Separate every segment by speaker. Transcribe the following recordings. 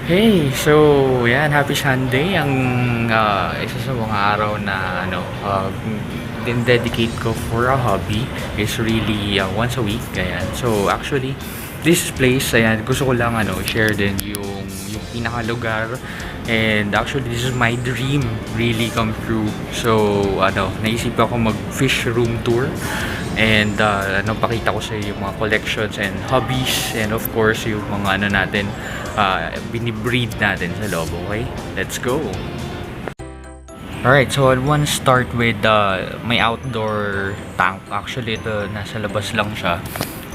Speaker 1: Hey, so yan, happy Sunday. Ang isa sa mga araw na din-dedicate ko for a hobby is really once a week. Ayan. So actually, this place, ayan, gusto ko lang share din yung pinakalugar. And actually, this is my dream really come true. So naisip ako mag fish room tour. And pakita ko sa yung mga collections and hobbies, and of course yung mga natin binibreed natin sa loob. Okay, let's go. Alright, so I want to start with my outdoor tank. Actually ito nasa labas lang siya.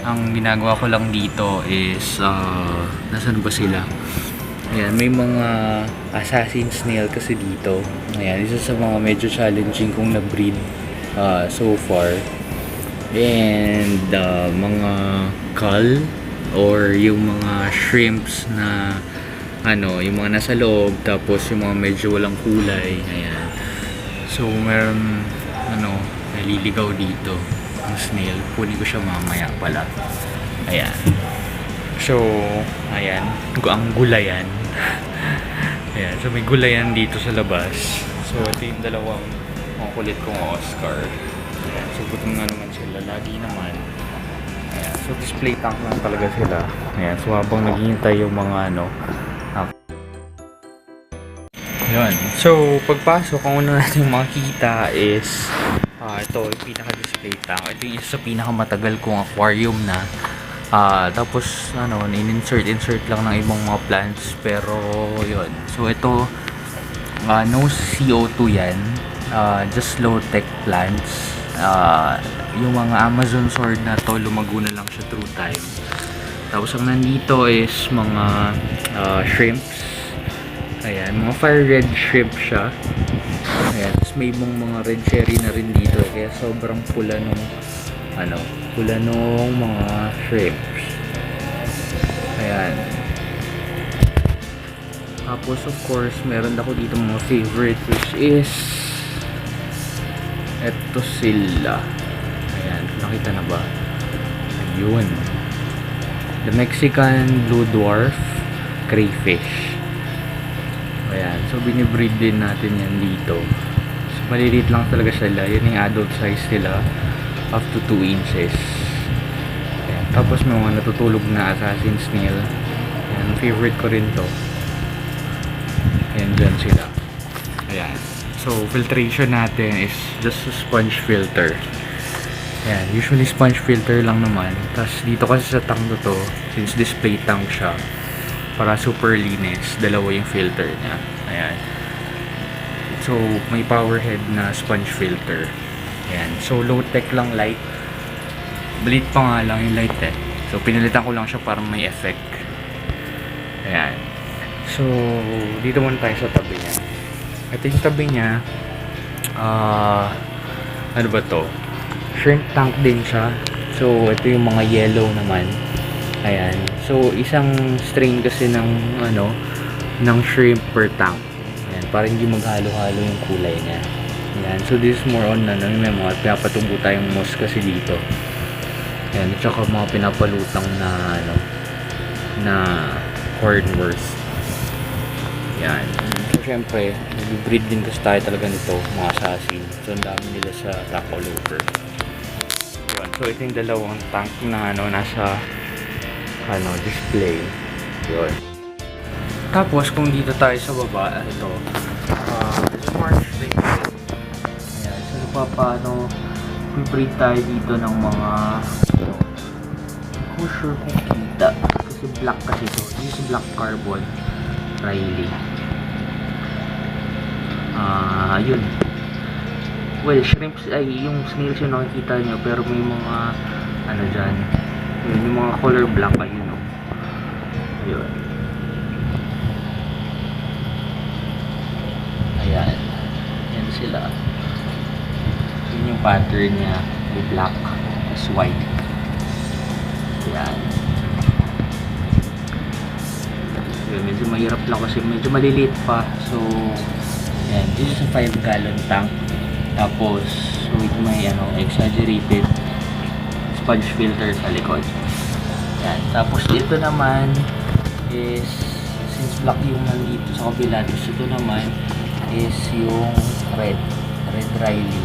Speaker 1: Ang ginagawa ko lang dito is nasaan ba sila? Ayan, may mga assassin snail kasi dito. Ayan, isa sa mga medyo challenging kong na-breed so far. And mga cull or yung mga shrimps na yung mga nasa loob, tapos yung mga medyo walang kulay. Ayan. So meron naliligaw dito ang snail. Kunin ko siya mamaya pala. Ayan. So ayan, ang gulayan. Ayan, so may gulayan dito sa labas. So ito yung dalawang mga kulit kong Oscar. Ayan, so gutom na naman sila lagi naman. Ayan, so display tank lang talaga sila. Ayan, so habang naghihintay yung mga yun. So pagpasok, ang una natin makikita is ito yung pinaka display tank. Ito yung isa sa pinakamatagal kong aquarium na tapos in-insert lang ng ibang mga plants, pero yun. So ito no CO2 yan, just low tech plants. Yung mga Amazon sword na to, lumago na lang siya through time. Tapos ang nandito is mga shrimps. Ayan, mga fire red shrimp siya. Ayan, tapos may mga red cherry na rin dito, kaya sobrang pula nung pula nung mga shrimps. Ayan. Tapos of course meron ako dito mga favorite, which is eto sila. Ayan, nakita na ba? Ayun, the Mexican blue dwarf crayfish. Ayan, so binibreed din natin yan dito. So maliliit lang talaga sila. Yan yung adult size nila, up to 2 inches. Ayan, tapos may mga natutulog na assassin snail. Ayan, favorite ko rin to. Ayan, dyan sila. Ayan. So, filtration natin is just a sponge filter. Ayan, usually sponge filter lang naman. Tapos dito kasi sa tank to, since display tank siya, para super linis, dalawa yung filter niya. Ayan. So, may power head na sponge filter. Ayan. So, low tech lang light. Balit pa nga lang yung light eh. So, pinalitan ko lang siya para may effect. Ayan. So, dito muna tayo sa tabi niya. Ito yung tabi niya. Ano ba to? Shrimp tank din siya. So, ito yung mga yellow naman. Ayan. So, isang strain kasi ng shrimp per tank. Ayan, para hindi maghalo-halo yung kulay niya. Ayan. So, this is more on may mga pinapatubo tayong moss kasi dito. Ayan. At saka mga pinapalutang na cornworth. Ayan. So, syempre, nag-breed din kasi tayo talaga nito, mga assassin. So, ang dami nila sa tank all over. Ayan. So, ito yung dalawang tank na nasa display. Yun. Tapos kung dito tayo sa baba, ito smart spring. Ayan, so breed tayo dito ng mga hindi ko sure kung kita kasi black kasi ito. This is black carbon Riley. Yun. Well, shrimps ay yung snails yung nakikita nyo, pero may mga dyan. Yun, yung mga color black, ayun o. Ayun. Ayan. Yan sila. Yun yung pattern niya. May black as white. Ayan. Yun, medyo mahirap lang kasi medyo maliliit pa. So, ayan. This is a 5-gallon tank. Tapos, with may exaggerated sponge filter sa likod. Yan. Tapos dito naman is since black yung nandito sa kabila, ito naman is yung red Riley.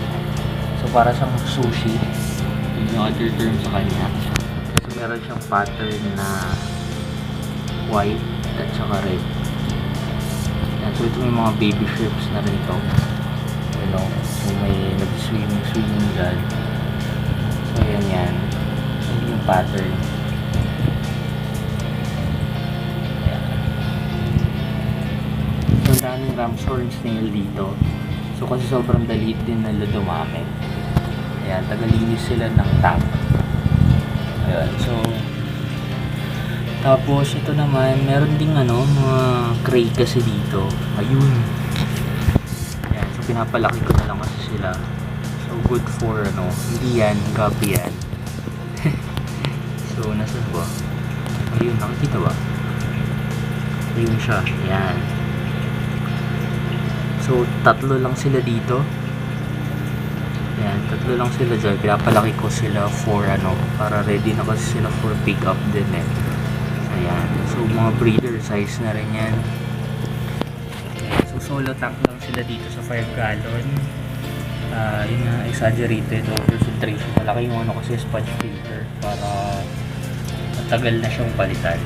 Speaker 1: So para siyang sushi, yun yung other term sa kanya. So meron siyang pattern na white at saka red. Yan. So ito may mga baby shrimps na rin ito, you know, so may nag-swimming dyan. So yan yan yung pattern. So daming ramshorn snail dito. So kasi sobrang daliit din nila dumami. Ayan, tagalinis sila ng tank. Ayan, so tapos ito naman, meron ding mga cray kasi dito. Ayun. Ayan, so pinapalaki ko na lang kasi sila. So good for hindi yan, guppy yan. So nasa ba? Ayun, nakikita ba? Ayun siya, ayan. So, 3 lang sila dito. Ayan, 3 lang sila dyan. Pinapalaki ko sila for para ready na kasi sila for pick up din eh. Ayan. So, mga breeder size na rin yan. Ayan. So, solo tank lang sila dito sa 5 gallon. Yun nga, exaggerated overfiltration. Malaki yung kasi sponge filter para matagal na siyang palitan.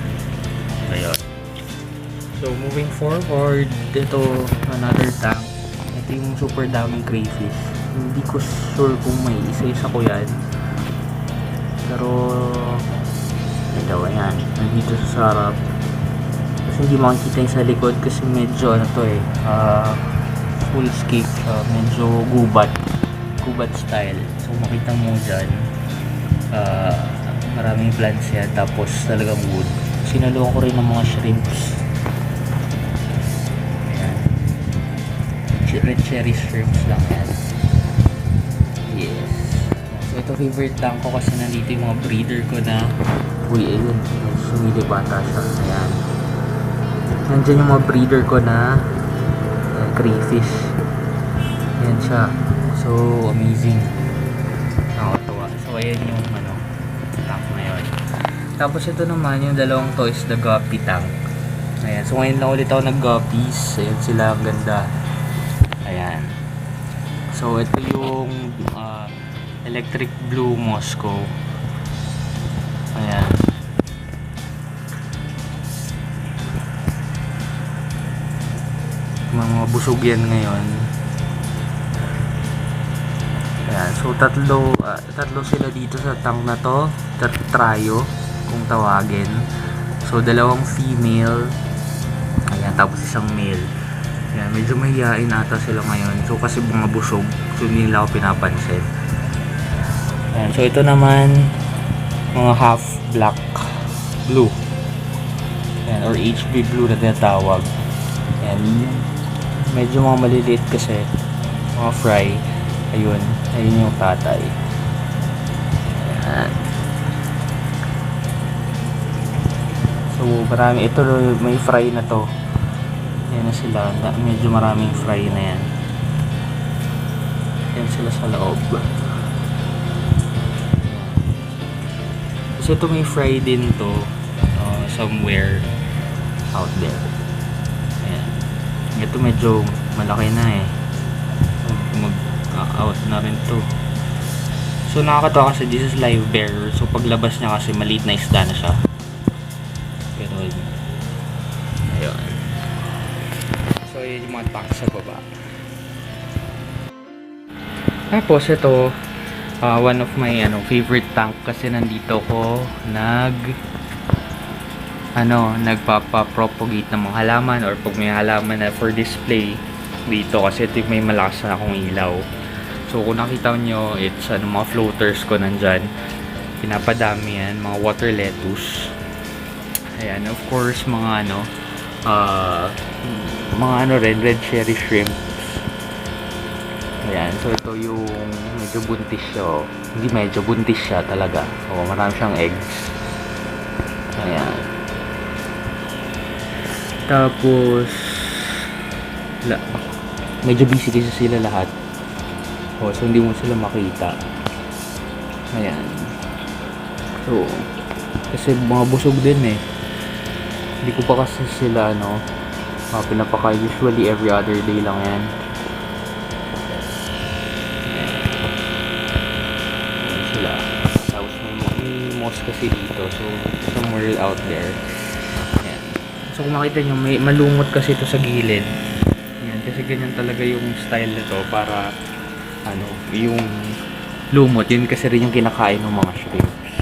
Speaker 1: Ayun. So, moving forward, ito, another tank. Ito yung super daming crayfish. Hindi ko sure kung may isa-isa ko yan. Pero, ito, ayan. Nandito sa sarap. Kasi hindi makikita yung sa likod kasi medyo, full scape siya. Medyo gubat. Gubat style. So, makita mo dyan, maraming plants yan. Tapos, talagang wood. Sinalungan ko rin ng mga shrimps. Red cherry shrimps lang yan. Yes. So ito favorite lang ko kasi nandito yung mga breeder ko na ayun, sumili bata siya. Ayan. Nandyan yung mga breeder ko na crayfish. Ayan siya. So amazing. Nakakatuwa. So ayan yung tank na yun. Tapos ito naman yung dalawang to is the guppy tank. Ayan. So ngayon lang ulit ako nag-guppies. Ayan sila, ang ganda. Ayan. So, ito yung electric blue Moscow. Ayan. Mga busog yan ngayon. Ayan. So, tatlo sila dito sa tank na to. Trio, kung tawagin. So, 2 female. Ayan. Tapos isang male. Yan, medyo mahihain ata sila ngayon. So kasi mga busog, so hindi nila ako pinapansin. Yan, so ito naman mga half black blue. Yan, or HB blue na tinatawag. Yan, medyo mga maliliit kasi mga fry. Ayun yung tatay. Yan. So marami, ito may fry na to. Yan na sila, medyo maraming fry na yan. Yan sila sa loob. Kasi ito may fry din to somewhere out there. Ayan. Ito medyo malaki na eh. Mag-out na rin to. So nakakatawa kasi this is live bearer. So paglabas niya kasi maliit na isda na siya. Pero ayun. So yun yung mga tank sa baba. Tapos ito one of my favorite tank kasi nandito ko nagpapa-propagate ng mga halaman or pag may halaman na for display dito kasi ito may malakas na akong ilaw. So kung nakita nyo, it's mga floaters ko nandyan. Pinapadami yan, mga water lettuce. Ayan, of course mga red cherry shrimp. Ayan, so ito yung medyo buntis siya. Hindi medyo buntis siya talaga. O, marami siyang eggs. Ayan. Tapos medyo busy kasi sila lahat. O, so hindi mo sila makita. Ayan. So kasi mga busog din eh. Hindi ko pa kasi sila pinapaka, usually every other day lang yan. Ayan sila. Tapos may moss kasi dito, so somewhere out there. Ayan. So kung makita nyo, may malumot kasi ito sa gilid. Ayan, kasi ganyan talaga yung style nito para yung lumot, yun kasi rin yung kinakain ng mga shrimps.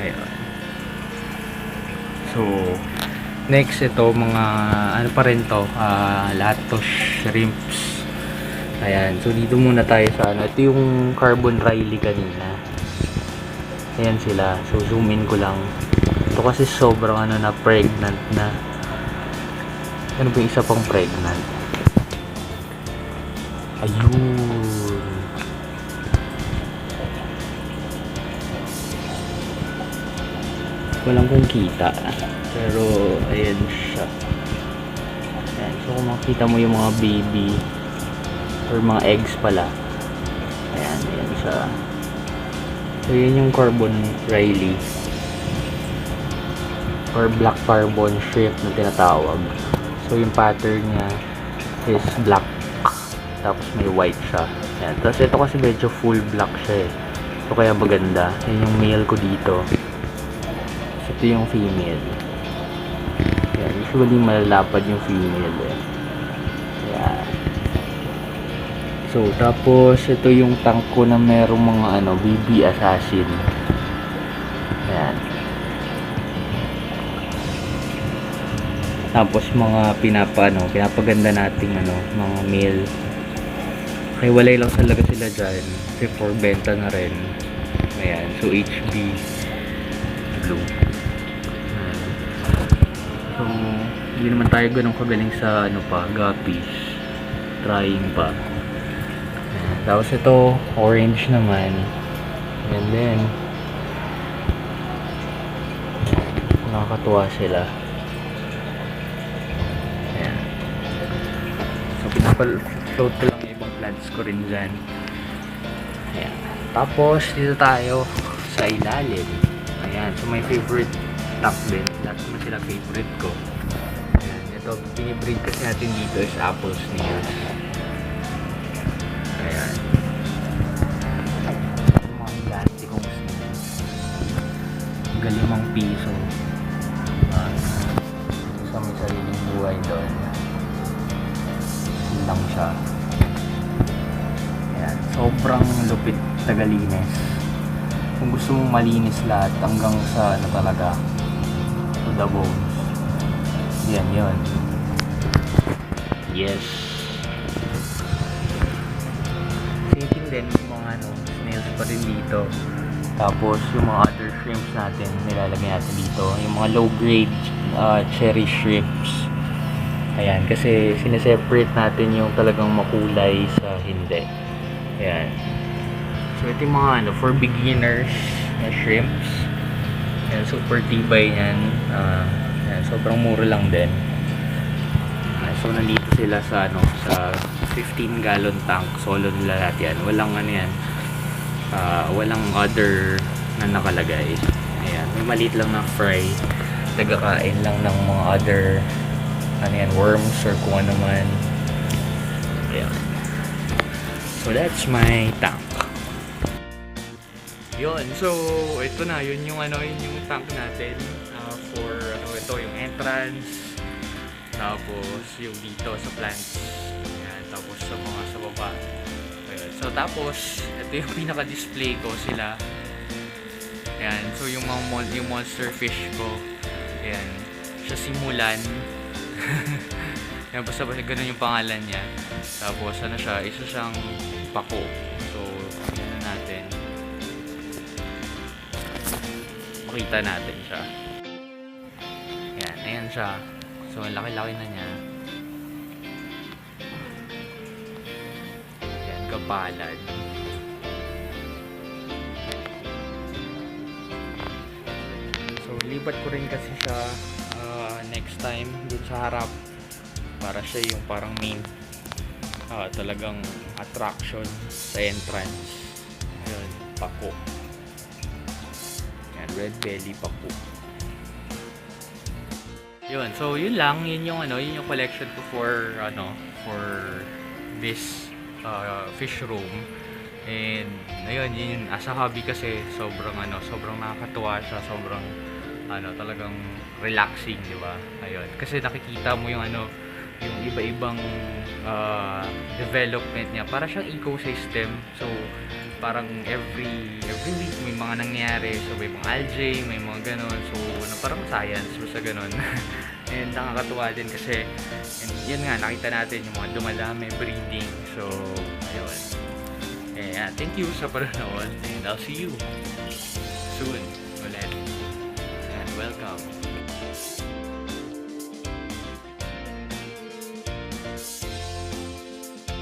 Speaker 1: Ayan. So next, ito mga pa rin to, latos shrimps. Ayan, so dito muna tayo sa ito yung carbon riley kanina. Ayan sila, so zoom in ko lang. Ito kasi sobrang na pregnant na. Ano ba yung isa pang pregnant? Ayun. Walang kong kita, pero ayan siya. Ayan. So kung makita mo yung mga baby or mga eggs pala, ayan siya. So yun yung carbon riley or black carbon shrimp na tinatawag. So yung pattern niya is black, tapos may white siya. Ayan. Tapos ito kasi medyo full black siya eh, so kaya maganda. Yan yung male ko dito. So ito yung female. Ayan. Usually malalapad yung female eh. Ayan. So tapos ito yung tank ko na merong mga BB assassin. Ayan. Tapos mga pinapaganda nating mga male. Kaya walay lang talaga sila dyan kasi for benta na rin. Ayan, so HB blue. So hindi naman tayo ganun kagaling sa guppies. Trying pa. Ayan. Tapos ito orange naman, and then nakakatuwa sila. Ayan. So pinapal-float ko lang yung ibang plants ko rin dyan. Ayan. Tapos dito tayo sa ilalim. Ayan, so my favorite tank din. Lahat naman sila favorite ko. Ayan, ito binibreed kasi natin dito is apple snails. Ayan, mga elasticong snails, galimang piso. Isa may sariling buhay doon. Lang siya. Ayan, sobrang lupit tagalinis. Kung gusto mong malinis lahat hanggang sa talaga to the bones, yan yun. Yes. Same thing din yung mga snails pa rin dito. Tapos yung mga other shrimps natin nilalagay natin dito, yung mga low grade cherry shrimps. Ayan, kasi sineseparate natin yung talagang makulay sa hindi. Ayan. So ito yung mga for beginners na shrimps. Ayan, super tibay yan. Ayan, sobrang mura lang din. So nandito sila sa sa 15 gallon tank. Solo nila lahat yan. Walang yan. Walang other na nakalagay. Ayan, may maliit lang na fry. Nagkakain lang ng mga other worms or kung ano man. Ayan. So that's my tank. Yun, so ito na, yun yung tank natin for ito yung entrance, tapos yung dito sa plants. Ayan, tapos sa mga sa baba. Ayan. So tapos ito yung pinaka-display ko sila. Ayan, so yung monster fish ko. Ayan, siya simulan. Yan, basta ganun yung pangalan niya. Tapos siya, isa siyang pako. So yan natin, makita natin siya. Yan, ayan siya. So laki-laki na niya. Yan, kapalan. So lipat ko rin kasi siya next time dun sa harap, para siya yung parang main talagang attraction sa entrance. Yun, pako. Yan, red belly pako. Yun. So, yun lang. Yun yung collection ko for this fish room. And, ayun, yun, as a hobby kasi, sobrang nakakatuwa siya. Sobrang, talagang relaxing, di ba? Ayun. Kasi nakikita mo yung iba-ibang development niya. Para siyang ecosystem. So, parang every week may mga nangyayari. So, may mga algae, may mga ganon. So, parang science, basta ganon. And nakakatuwa din kasi, and yun nga, nakita natin yung mga dumadami, breeding. So, ayun. Yeah, thank you sa panonood. And I'll see you soon ulit. And welcome.